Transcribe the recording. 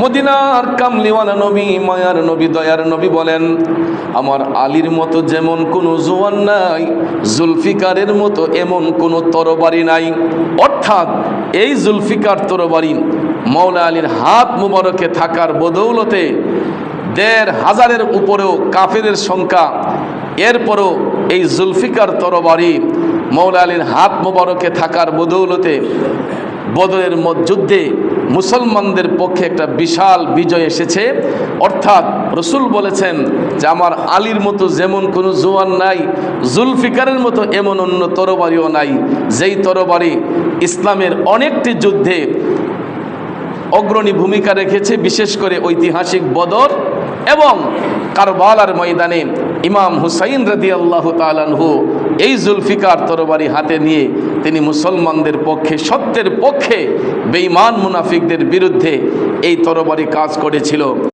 মদিনার কামলিওয়ালা নবী, মায়ার নবী, দয়ার নবী বলেন, আমার আলীর মতো যেমন কোনো জওয়ান নাই, জুলফিকারের মতো এমন কোনো তরবারি নাই। অর্থাৎ এই জুলফিকার তরবারি মাওলা আলীর হাত মুবারকে থাকার বদৌলতে ১৫০০-এর উপরেও কাফেরের সংখ্যা, এরপরও এই জুলফিকার তরবারি মাওলা আলীর হাত মুবারকে থাকার বদৌলতে বদরের যুদ্ধে মুসলমানদের পক্ষে একটা বিশাল বিজয় এসেছে। অর্থাৎ রসুল বলেছেন যে আমার আলীর মতো যেমন কোনো জওয়ান নাই, জুলফিকারের মতো এমন অন্য তরবারিও নাই, যেই তরবারি ইসলামের অনেকটি যুদ্ধে অগ্রণী ভূমিকা রেখেছে, বিশেষ করে ঐতিহাসিক বদর এবং কারবালার ময়দানে ইমাম হুসাইন রাদিয়াল্লাহু তাআলা আনহু এই জুলফিকার তরবারি হাতে নিয়ে তিনি মুসলমানদের পক্ষে, সত্যের পক্ষে বেঈমান মুনাফিকদের বিরুদ্ধে এই তরবারি কাজ করেছিল।